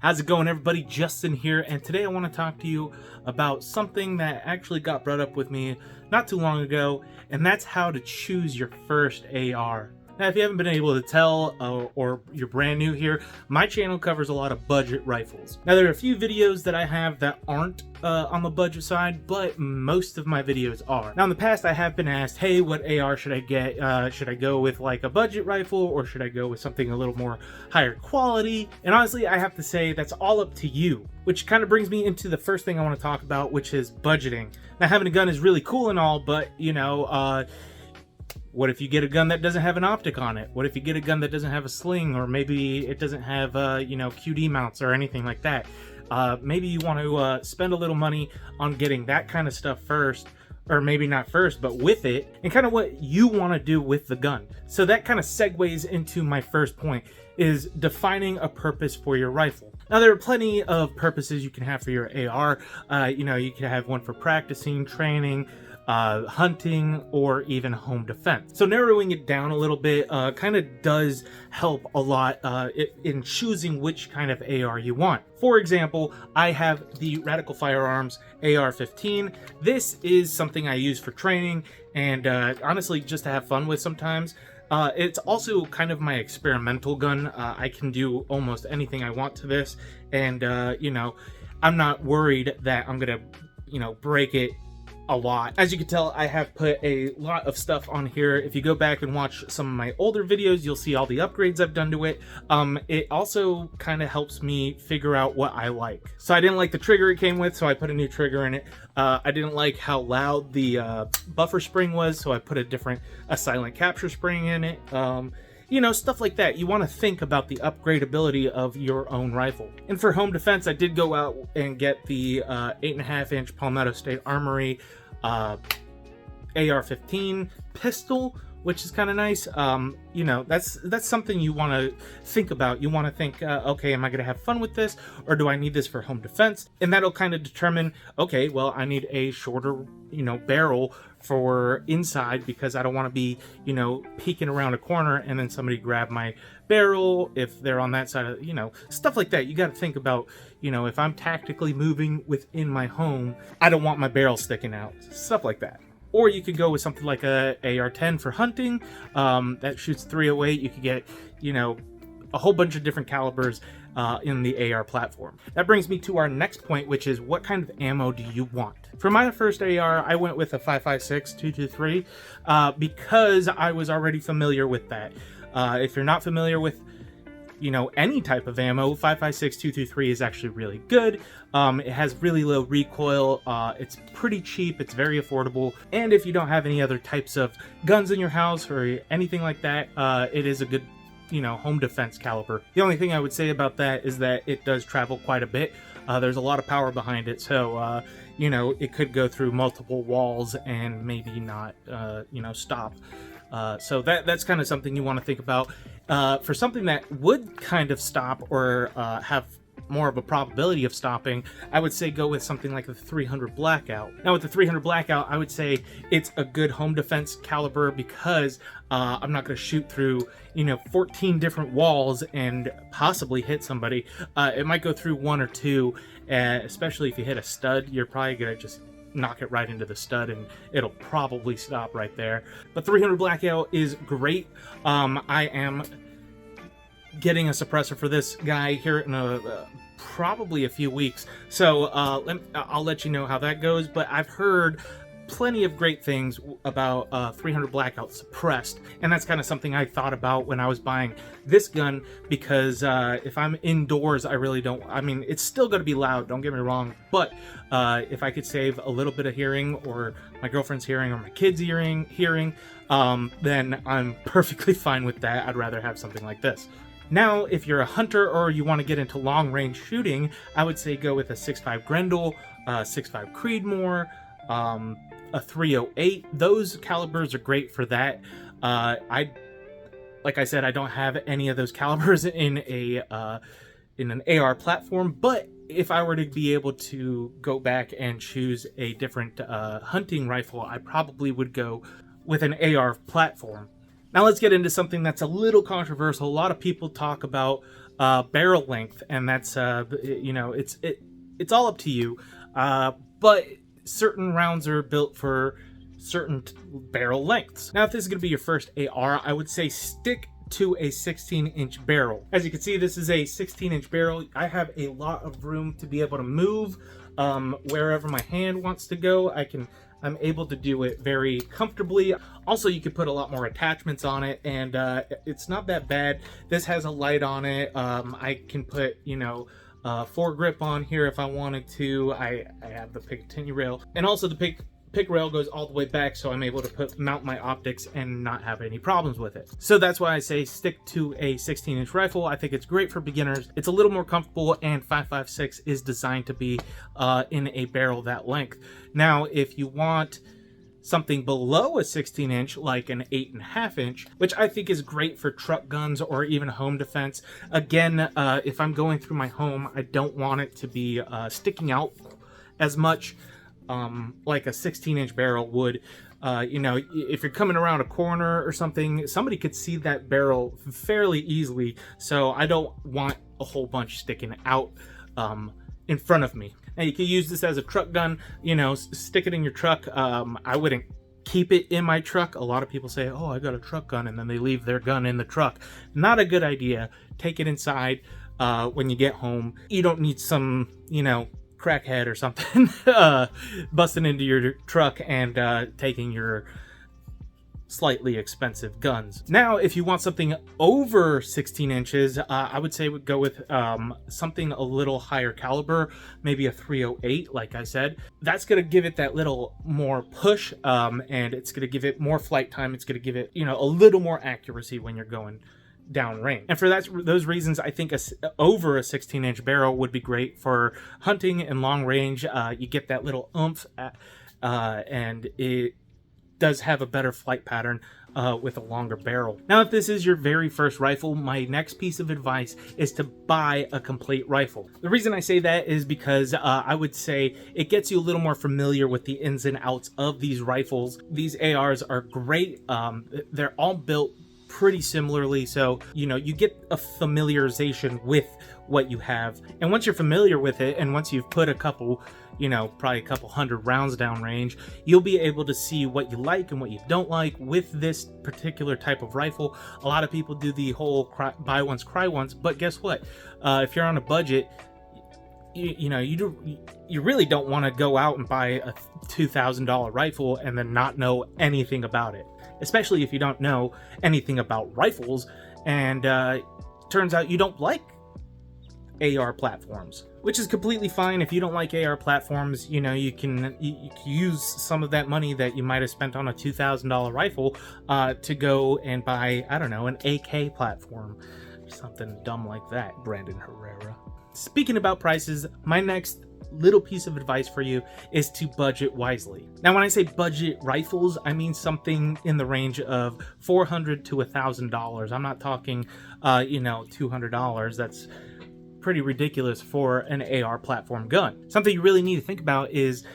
How's it going, everybody? Justin here, and today I want to talk to you about something that actually got brought up with me not too long ago, and that's how to choose your first AR. Now, if you haven't been able to tell, or you're brand new here, my channel covers a lot of budget rifles. Now, there are a few videos that I have that aren't on the budget side, but most of my videos are. Now, in the past, I have been asked, hey, what AR should I get? Should I go with like a budget rifle, or should I go with something a little more higher quality? And honestly, I have to say that's all up to you, which kind of brings me into the first thing I want to talk about, which is budgeting. Now, having a gun is really cool and all, but you know, what if you get a gun that doesn't have an optic on it? What if you get a gun that doesn't have a sling, or maybe it doesn't have, you know, QD mounts or anything like that? Maybe you want to spend a little money on getting that kind of stuff first, or maybe not first, but with it, and kind of what you want to do with the gun. So that kind of segues into my first point, is defining a purpose for your rifle. Now, there are plenty of purposes you can have for your AR. You know, you can have one for practicing, training, hunting, or even home defense. So narrowing it down a little bit kind of does help a lot in choosing which kind of AR you want. For example, I have the Radical Firearms AR-15. This is something I use for training and honestly just to have fun with sometimes. It's also kind of my experimental gun. I can do almost anything I want to this, and you know, I'm not worried that I'm gonna, you know, break it a lot. As you can tell, I have put a lot of stuff on here. If you go back and watch some of my older videos, you'll see all the upgrades I've done to it. It also kind of helps me figure out what I like. So I didn't like the trigger it came with, so I put a new trigger in it. I didn't like how loud the buffer spring was, so I put a silent capture spring in it. You know, stuff like that. You want to think about the upgradability of your own rifle. And for home defense, I did go out and get the 8.5-inch Palmetto State Armory AR-15 pistol, which is kind of nice. You know, that's something you want to think about. You want to think, okay, am I going to have fun with this, or do I need this for home defense? And that'll kind of determine, okay, well, I need a shorter, you know, barrel for inside, because I don't want to be, you know, peeking around a corner and then somebody grab my barrel if they're on that side of, you know, stuff like that. You got to think about, you know, if I'm tactically moving within my home, I don't want my barrel sticking out, stuff like that. Or you could go with something like a AR-10 for hunting that shoots 308. You could get, you know, a whole bunch of different calibers in the AR platform. That brings me to our next point, which is what kind of ammo do you want? For my first AR, I went with a 5.56 223 because I was already familiar with that. If you're not familiar with, you know, any type of ammo, 5.56 223 is actually really good. It has really low recoil. It's pretty cheap. It's very affordable. And if you don't have any other types of guns in your house or anything like that, it is a good, you know, home defense caliber. The only thing I would say about that is that it does travel quite a bit. There's a lot of power behind it, so you know, it could go through multiple walls and maybe not, you know, stop. So that's kind of something you want to think about. For something that would kind of stop or have more of a probability of stopping, I would say go with something like the 300 Blackout. Now, with the 300 Blackout, I would say it's a good home defense caliber because I'm not going to shoot through, you know, 14 different walls and possibly hit somebody. It might go through one or two, especially if you hit a stud. You're probably going to just knock it right into the stud and it'll probably stop right there. But 300 Blackout is great. I am getting a suppressor for this guy here in probably a few weeks, so I'll let you know how that goes. But I've heard plenty of great things about 300 Blackout suppressed, and that's kind of something I thought about when I was buying this gun, because if I'm indoors, I really don't, I mean, it's still going to be loud, don't get me wrong, but if I could save a little bit of hearing, or my girlfriend's hearing, or my kids' hearing, then I'm perfectly fine with that. I'd rather have something like this. Now, if you're a hunter or you want to get into long-range shooting, I would say go with a 6.5 Grendel, 6.5 Creedmoor, a 308. Those calibers are great for that. Like I said, I don't have any of those calibers in an AR platform, but if I were to be able to go back and choose a different hunting rifle, I probably would go with an AR platform. Now let's get into something that's a little controversial. A lot of people talk about barrel length, and that's it's all up to you. But certain rounds are built for certain barrel lengths. Now, if this is going to be your first AR, I would say stick to a 16-inch barrel. As you can see, this is a 16-inch barrel. I have a lot of room to be able to move wherever my hand wants to go. I'm able to do it very comfortably. Also, you could put a lot more attachments on it, and it's not that bad. This has a light on it. I can put, foregrip on here if I wanted to. I have the Picatinny rail, and also the pick rail goes all the way back, so I'm able to mount my optics and not have any problems with it. So that's why I say stick to a 16-inch rifle. I think it's great for beginners. It's a little more comfortable, and 5.56 is designed to be in a barrel that length. Now, if you want something below a 16-inch, like an 8.5-inch, which I think is great for truck guns or even home defense. Again, if I'm going through my home, I don't want it to be sticking out as much like a 16-inch barrel would. If you're coming around a corner or something, somebody could see that barrel fairly easily, so I don't want a whole bunch sticking out in front of me. Now, you can use this as a truck gun, stick it in your truck. I wouldn't keep it in my truck. A lot of people say, oh, I got a truck gun, and then they leave their gun in the truck. Not a good idea. Take it inside when you get home. You don't need some, crackhead or something busting into your truck and taking your slightly expensive guns. Now, if you want something over 16 inches, I would say go with something a little higher caliber, maybe a 308, like I said. That's going to give it that little more push, and it's going to give it more flight time. It's going to give it, a little more accuracy when you're going downrange. And for those reasons, I think over a 16-inch barrel would be great for hunting and long range. You get that little oomph, and it does have a better flight pattern with a longer barrel. Now, if this is your very first rifle, my next piece of advice is to buy a complete rifle. The reason I say that is because I would say it gets you a little more familiar with the ins and outs of these rifles. These ARs are great. They're all built pretty similarly, so you get a familiarization with what you have, and once you're familiar with it, and once you've put a couple, probably a couple hundred rounds downrange, you'll be able to see what you like and what you don't like with this particular type of rifle. A lot of people do the whole buy once, cry once, but guess what? If you're on a budget, you really don't want to go out and buy a $2,000 rifle and then not know anything about it, especially if you don't know anything about rifles, and turns out you don't like AR platforms, which is completely fine. If you don't like AR platforms, you can use some of that money that you might have spent on a $2,000 rifle to go and buy, I don't know, an AK platform, something dumb like that. Brandon Herrera. Speaking about prices, my next little piece of advice for you is to budget wisely. Now, when I say budget rifles, I mean something in the range of $400 to $1,000. I'm not talking, $200. That's pretty ridiculous for an AR platform gun. Something you really need to think about is,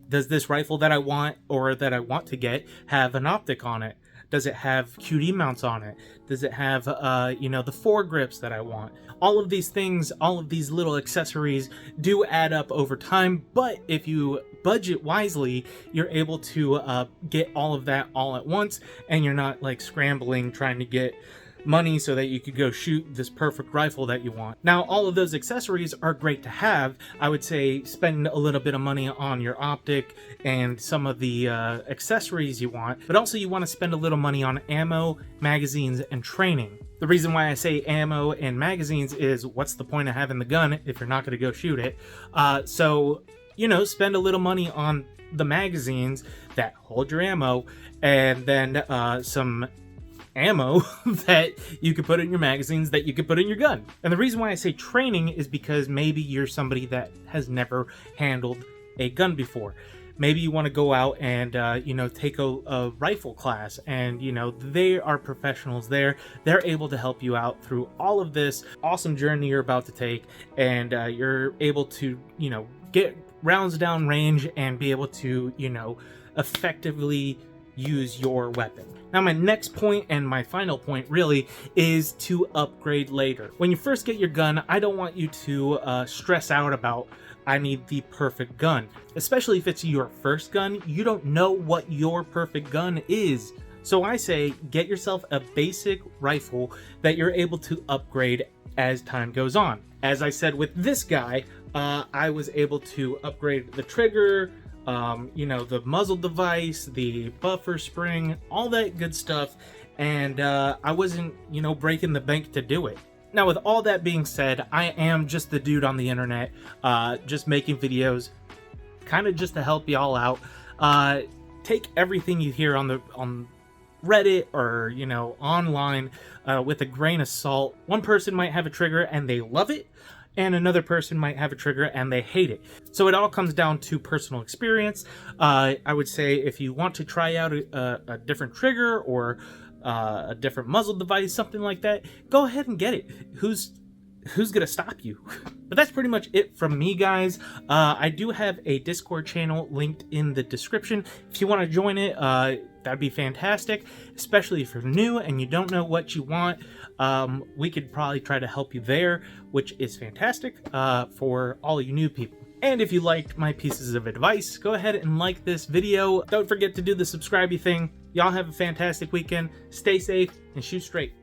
does this rifle that I want or that I want to get have an optic on it? Does it have QD mounts on it? Does it have, the foregrips that I want? All of these things, all of these little accessories do add up over time, but if you budget wisely, you're able to get all of that all at once, and you're not like scrambling trying to get money so that you could go shoot this perfect rifle that you want. Now, all of those accessories are great to have. I would say spend a little bit of money on your optic and some of the accessories you want, but also you want to spend a little money on ammo, magazines, and training. The reason why I say ammo and magazines is, what's the point of having the gun if you're not going to go shoot it? So spend a little money on the magazines that hold your ammo, and then some ammo that you could put in your magazines that you could put in your gun. And the reason why I say training is because maybe you're somebody that has never handled a gun before. Maybe you want to go out and take a rifle class, and they are professionals there. They're able to help you out through all of this awesome journey you're about to take, and you're able to get rounds down range and be able to effectively use your weapon. Now my next point, and my final point really, is to upgrade later. When you first get your gun, I don't want you to stress out about, I need the perfect gun. Especially if it's your first gun, you don't know what your perfect gun is. So I say, get yourself a basic rifle that you're able to upgrade as time goes on. As I said with this guy, I was able to upgrade the trigger, the muzzle device, the buffer spring, all that good stuff, and I wasn't, breaking the bank to do it. Now, with all that being said, I am just the dude on the internet, just making videos, kind of just to help y'all out. Take everything you hear on Reddit or, online with a grain of salt. One person might have a trigger and they love it, and another person might have a trigger and they hate it. So it all comes down to personal experience. I would say if you want to try out a different trigger or a different muzzle device, something like that, go ahead and get it. Who's gonna stop you? But that's pretty much it from me, guys. I do have a Discord channel linked in the description. If you want to join it, that'd be fantastic, especially if you're new and you don't know what you want. We could probably try to help you there, which is fantastic for all you new people. And if you liked my pieces of advice, go ahead and like this video. Don't forget to do the subscribe-y thing. Y'all have a fantastic weekend. Stay safe and shoot straight.